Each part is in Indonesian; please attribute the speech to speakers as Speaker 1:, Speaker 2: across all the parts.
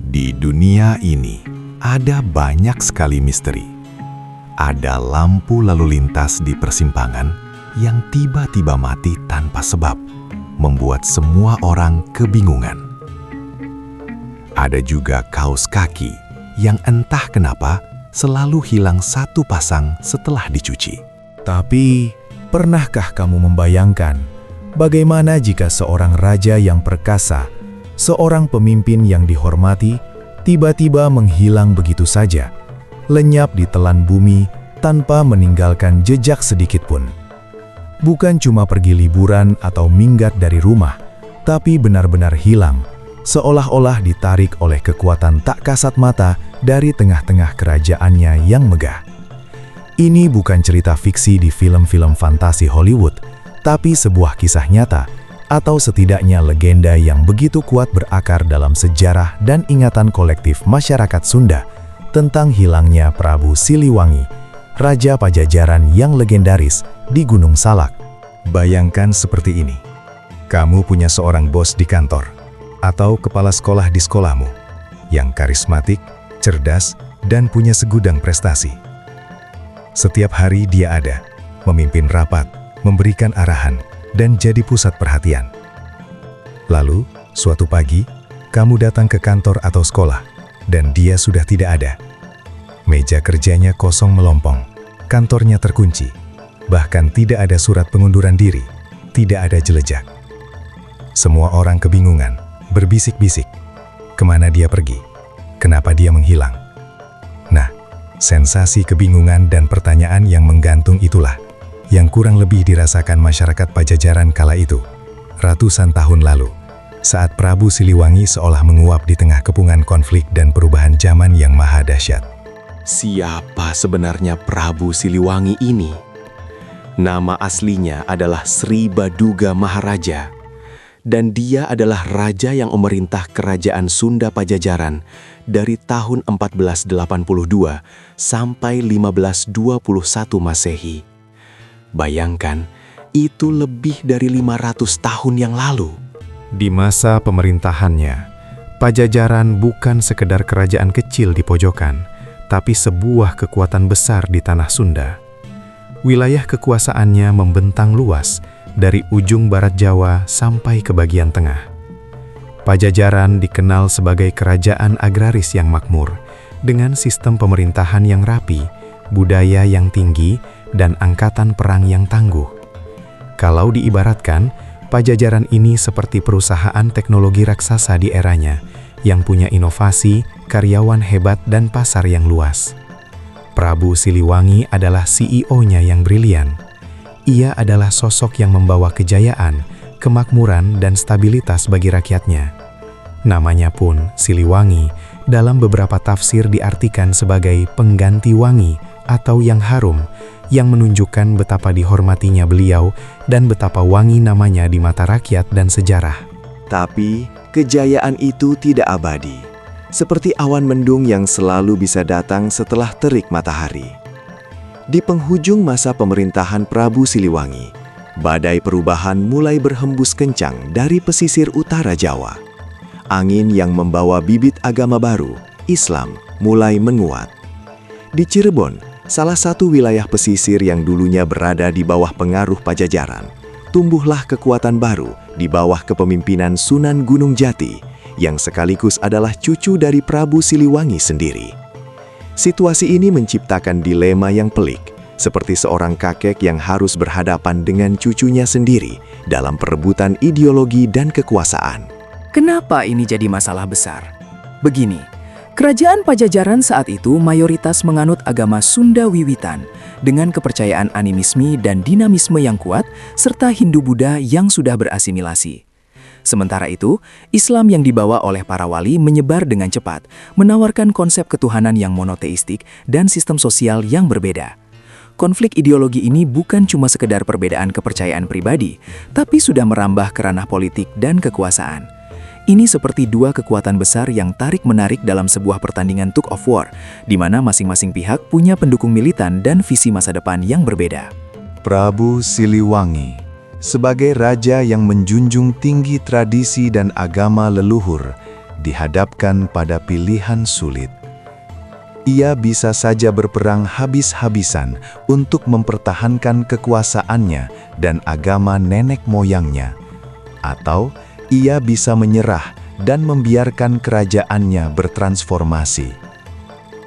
Speaker 1: Di dunia ini ada banyak sekali misteri. Ada lampu lalu lintas di persimpangan yang tiba-tiba mati tanpa sebab, membuat semua orang kebingungan. Ada juga kaos kaki yang entah kenapa selalu hilang satu pasang setelah dicuci.
Speaker 2: Tapi, pernahkah kamu membayangkan bagaimana jika seorang raja yang perkasa, seorang pemimpin yang dihormati, tiba-tiba menghilang begitu saja, lenyap di telan bumi tanpa meninggalkan jejak sedikit pun? Bukan cuma pergi liburan atau minggat dari rumah, tapi benar-benar hilang, seolah-olah ditarik oleh kekuatan tak kasat mata dari tengah-tengah kerajaannya yang megah. Ini bukan cerita fiksi di film-film fantasi Hollywood, tapi sebuah kisah nyata, atau setidaknya legenda yang begitu kuat berakar dalam sejarah dan ingatan kolektif masyarakat Sunda tentang hilangnya Prabu Siliwangi, Raja Pajajaran yang legendaris di Gunung Salak.
Speaker 3: Bayangkan seperti ini. Kamu punya seorang bos di kantor, atau kepala sekolah di sekolahmu, yang karismatik, cerdas, dan punya segudang prestasi. Setiap hari dia ada, memimpin rapat, memberikan arahan, dan jadi pusat perhatian. Lalu, suatu pagi, kamu datang ke kantor atau sekolah, dan dia sudah tidak ada. Meja kerjanya kosong melompong, kantornya terkunci, bahkan tidak ada surat pengunduran diri, tidak ada jelejak. Semua orang kebingungan, berbisik-bisik, kemana dia pergi, kenapa dia menghilang. Nah, sensasi kebingungan dan pertanyaan yang menggantung itulah yang kurang lebih dirasakan masyarakat Pajajaran kala itu, ratusan tahun lalu, saat Prabu Siliwangi seolah menguap di tengah kepungan konflik dan perubahan zaman yang maha dahsyat.
Speaker 4: Siapa sebenarnya Prabu Siliwangi ini? Nama aslinya adalah Sri Baduga Maharaja, dan dia adalah raja yang memerintah kerajaan Sunda Pajajaran dari tahun 1482 sampai 1521 Masehi. Bayangkan, itu lebih dari 500 tahun yang lalu.
Speaker 2: Di masa pemerintahannya, Pajajaran bukan sekedar kerajaan kecil di pojokan, tapi sebuah kekuatan besar di tanah Sunda. Wilayah kekuasaannya membentang luas dari ujung barat Jawa sampai ke bagian tengah. Pajajaran dikenal sebagai kerajaan agraris yang makmur, dengan sistem pemerintahan yang rapi, budaya yang tinggi, dan angkatan perang yang tangguh. Kalau diibaratkan, Pajajaran ini seperti perusahaan teknologi raksasa di eranya, yang punya inovasi, karyawan hebat, dan pasar yang luas. Prabu Siliwangi adalah CEO-nya yang brilian. Ia adalah sosok yang membawa kejayaan, kemakmuran, dan stabilitas bagi rakyatnya. Namanya pun, Siliwangi, dalam beberapa tafsir diartikan sebagai pengganti wangi atau yang harum, yang menunjukkan betapa dihormatinya beliau dan betapa wangi namanya di mata rakyat dan sejarah.
Speaker 4: Tapi, kejayaan itu tidak abadi, seperti awan mendung yang selalu bisa datang setelah terik matahari. Di penghujung masa pemerintahan Prabu Siliwangi, badai perubahan mulai berhembus kencang dari pesisir utara Jawa. Angin yang membawa bibit agama baru, Islam, mulai menguat. Di Cirebon, salah satu wilayah pesisir yang dulunya berada di bawah pengaruh Pajajaran, tumbuhlah kekuatan baru di bawah kepemimpinan Sunan Gunung Jati, yang sekaligus adalah cucu dari Prabu Siliwangi sendiri. Situasi ini menciptakan dilema yang pelik, seperti seorang kakek yang harus berhadapan dengan cucunya sendiri dalam perebutan ideologi dan kekuasaan.
Speaker 5: Kenapa ini jadi masalah besar? Begini, kerajaan Pajajaran saat itu mayoritas menganut agama Sunda Wiwitan dengan kepercayaan animisme dan dinamisme yang kuat serta Hindu-Buddha yang sudah berasimilasi. Sementara itu, Islam yang dibawa oleh para wali menyebar dengan cepat, menawarkan konsep ketuhanan yang monoteistik dan sistem sosial yang berbeda. Konflik ideologi ini bukan cuma sekedar perbedaan kepercayaan pribadi, tapi sudah merambah ke ranah politik dan kekuasaan. Ini seperti dua kekuatan besar yang tarik-menarik dalam sebuah pertandingan tug of war, di mana masing-masing pihak punya pendukung militan dan visi masa depan yang berbeda.
Speaker 3: Prabu Siliwangi, sebagai raja yang menjunjung tinggi tradisi dan agama leluhur,
Speaker 4: dihadapkan pada pilihan sulit. Ia bisa saja berperang habis-habisan untuk mempertahankan kekuasaannya dan agama nenek moyangnya, atau ia bisa menyerah dan membiarkan kerajaannya bertransformasi.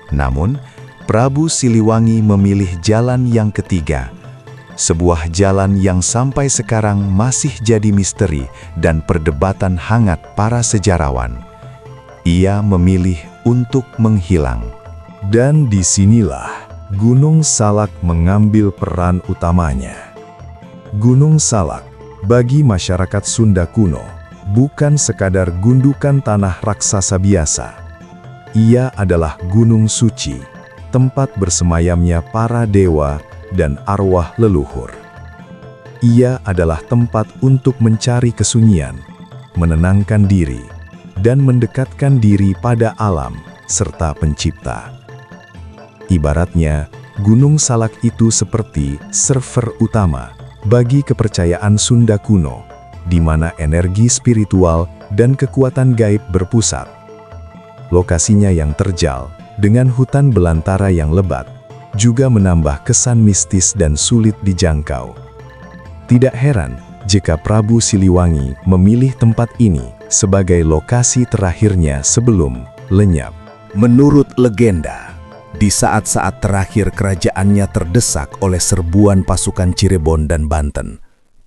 Speaker 4: Namun, Prabu Siliwangi memilih jalan yang ketiga, sebuah jalan yang sampai sekarang masih jadi misteri dan perdebatan hangat para sejarawan. Ia memilih untuk menghilang.
Speaker 3: Dan disinilah Gunung Salak mengambil peran utamanya. Gunung Salak bagi masyarakat Sunda kuno bukan sekadar gundukan tanah raksasa biasa. Ia adalah gunung suci, tempat bersemayamnya para dewa dan arwah leluhur. Ia adalah tempat untuk mencari kesunyian, menenangkan diri, dan mendekatkan diri pada alam serta pencipta. Ibaratnya, Gunung Salak itu seperti server utama bagi kepercayaan Sunda kuno, di mana energi spiritual dan kekuatan gaib berpusat. Lokasinya yang terjal, dengan hutan belantara yang lebat, juga menambah kesan mistis dan sulit dijangkau. Tidak heran jika Prabu Siliwangi memilih tempat ini sebagai lokasi terakhirnya sebelum lenyap.
Speaker 6: Menurut legenda, di saat-saat terakhir kerajaannya terdesak oleh serbuan pasukan Cirebon dan Banten,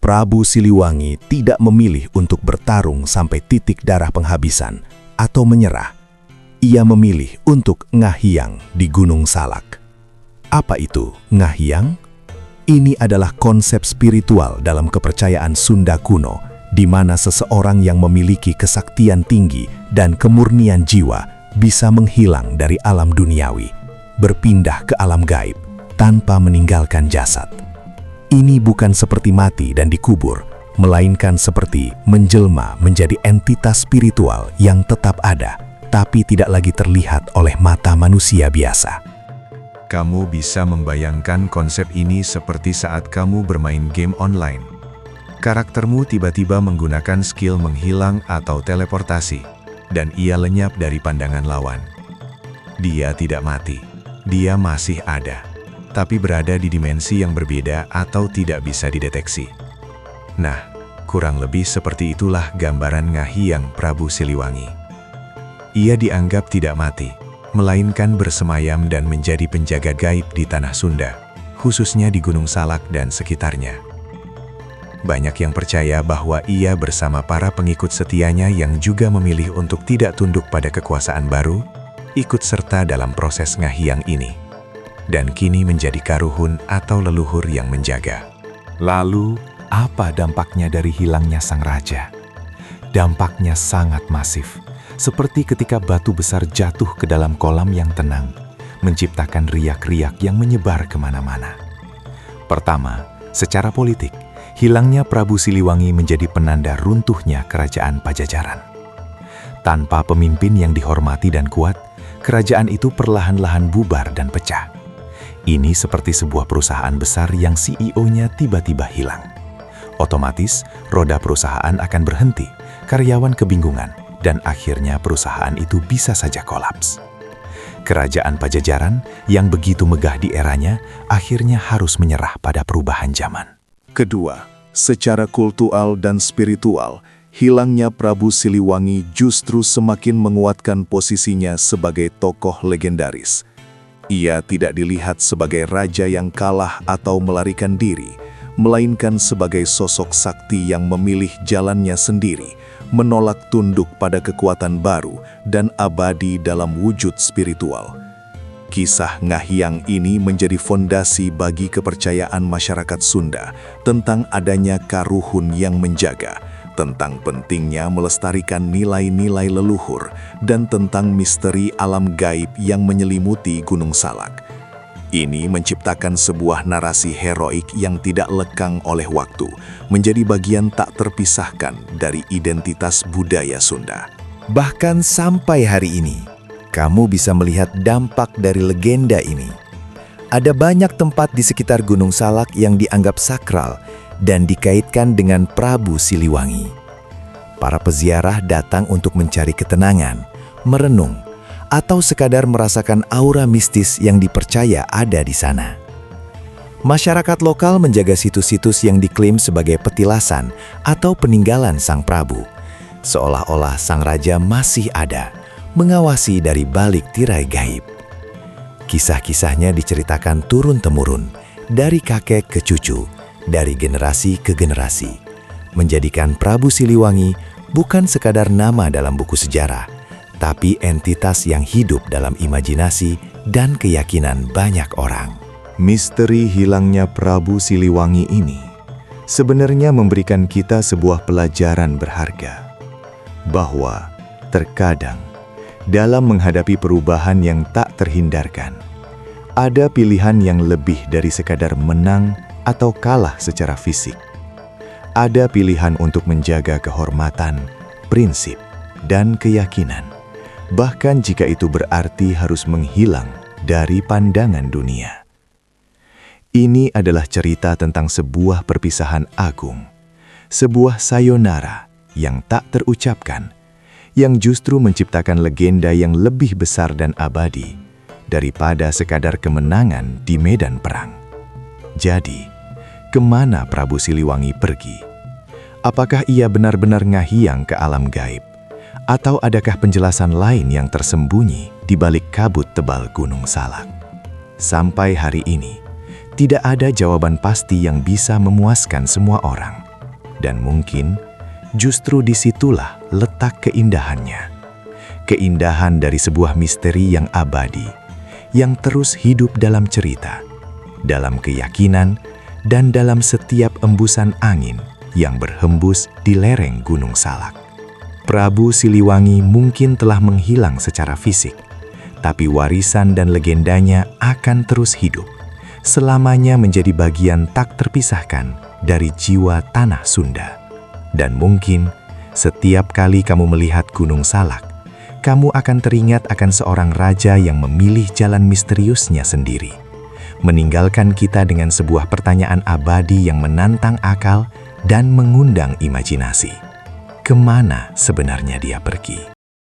Speaker 6: Prabu Siliwangi tidak memilih untuk bertarung sampai titik darah penghabisan atau menyerah. Ia memilih untuk ngahiang di Gunung Salak. Apa itu ngahiang? Ini adalah konsep spiritual dalam kepercayaan Sunda kuno, di mana seseorang yang memiliki kesaktian tinggi dan kemurnian jiwa bisa menghilang dari alam duniawi, berpindah ke alam gaib tanpa meninggalkan jasad. Ini bukan seperti mati dan dikubur, melainkan seperti menjelma menjadi entitas spiritual yang tetap ada, tapi tidak lagi terlihat oleh mata manusia biasa.
Speaker 1: Kamu bisa membayangkan konsep ini seperti saat kamu bermain game online. Karaktermu tiba-tiba menggunakan skill menghilang atau teleportasi, dan ia lenyap dari pandangan lawan. Dia tidak mati, dia masih ada, tapi berada di dimensi yang berbeda atau tidak bisa dideteksi. Nah, kurang lebih seperti itulah gambaran ngahiang Prabu Siliwangi. Ia dianggap tidak mati, melainkan bersemayam dan menjadi penjaga gaib di tanah Sunda, khususnya di Gunung Salak dan sekitarnya. Banyak yang percaya bahwa ia bersama para pengikut setianya yang juga memilih untuk tidak tunduk pada kekuasaan baru, ikut serta dalam proses ngahiang ini, dan kini menjadi karuhun atau leluhur yang menjaga.
Speaker 2: Lalu, apa dampaknya dari hilangnya sang raja? Dampaknya sangat masif, seperti ketika batu besar jatuh ke dalam kolam yang tenang, menciptakan riak-riak yang menyebar kemana-mana. Pertama, secara politik, hilangnya Prabu Siliwangi menjadi penanda runtuhnya kerajaan Pajajaran. Tanpa pemimpin yang dihormati dan kuat, kerajaan itu perlahan-lahan bubar dan pecah. Ini seperti sebuah perusahaan besar yang CEO-nya tiba-tiba hilang. Otomatis, roda perusahaan akan berhenti, karyawan kebingungan, dan akhirnya perusahaan itu bisa saja kolaps. Kerajaan Pajajaran yang begitu megah di eranya akhirnya harus menyerah pada perubahan zaman.
Speaker 3: Kedua, secara kultural dan spiritual, hilangnya Prabu Siliwangi justru semakin menguatkan posisinya sebagai tokoh legendaris. Ia tidak dilihat sebagai raja yang kalah atau melarikan diri, melainkan sebagai sosok sakti yang memilih jalannya sendiri, menolak tunduk pada kekuatan baru dan abadi dalam wujud spiritual. Kisah ngahiang ini menjadi fondasi bagi kepercayaan masyarakat Sunda tentang adanya karuhun yang menjaga, tentang pentingnya melestarikan nilai-nilai leluhur, dan tentang misteri alam gaib yang menyelimuti Gunung Salak. Ini menciptakan sebuah narasi heroik yang tidak lekang oleh waktu, menjadi bagian tak terpisahkan dari identitas budaya Sunda.
Speaker 6: Bahkan sampai hari ini, kamu bisa melihat dampak dari legenda ini. Ada banyak tempat di sekitar Gunung Salak yang dianggap sakral dan dikaitkan dengan Prabu Siliwangi. Para peziarah datang untuk mencari ketenangan, merenung, atau sekadar merasakan aura mistis yang dipercaya ada di sana. Masyarakat lokal menjaga situs-situs yang diklaim sebagai petilasan atau peninggalan Sang Prabu, seolah-olah Sang Raja masih ada, mengawasi dari balik tirai gaib. Kisah-kisahnya diceritakan turun-temurun, dari kakek ke cucu, dari generasi ke generasi, menjadikan Prabu Siliwangi bukan sekadar nama dalam buku sejarah, tapi entitas yang hidup dalam imajinasi dan keyakinan banyak orang.
Speaker 4: Misteri hilangnya Prabu Siliwangi ini sebenarnya memberikan kita sebuah pelajaran berharga, bahwa terkadang dalam menghadapi perubahan yang tak terhindarkan, ada pilihan yang lebih dari sekadar menang atau kalah secara fisik. Ada pilihan untuk menjaga kehormatan, prinsip, dan keyakinan, bahkan jika itu berarti harus menghilang dari pandangan dunia. Ini adalah cerita tentang sebuah perpisahan agung, sebuah sayonara yang tak terucapkan, yang justru menciptakan legenda yang lebih besar dan abadi daripada sekadar kemenangan di medan perang. Jadi, kemana Prabu Siliwangi pergi? Apakah ia benar-benar ngahiang ke alam gaib? Atau adakah penjelasan lain yang tersembunyi di balik kabut tebal Gunung Salak? Sampai hari ini, tidak ada jawaban pasti yang bisa memuaskan semua orang. Dan mungkin justru disitulah letak keindahannya. Keindahan dari sebuah misteri yang abadi, yang terus hidup dalam cerita, dalam keyakinan, dan dalam setiap embusan angin yang berhembus di lereng Gunung Salak. Prabu Siliwangi mungkin telah menghilang secara fisik, tapi warisan dan legendanya akan terus hidup, selamanya menjadi bagian tak terpisahkan dari jiwa tanah Sunda. Dan mungkin setiap kali kamu melihat Gunung Salak, kamu akan teringat akan seorang raja yang memilih jalan misteriusnya sendiri, meninggalkan kita dengan sebuah pertanyaan abadi yang menantang akal dan mengundang imajinasi. Kemana sebenarnya dia pergi?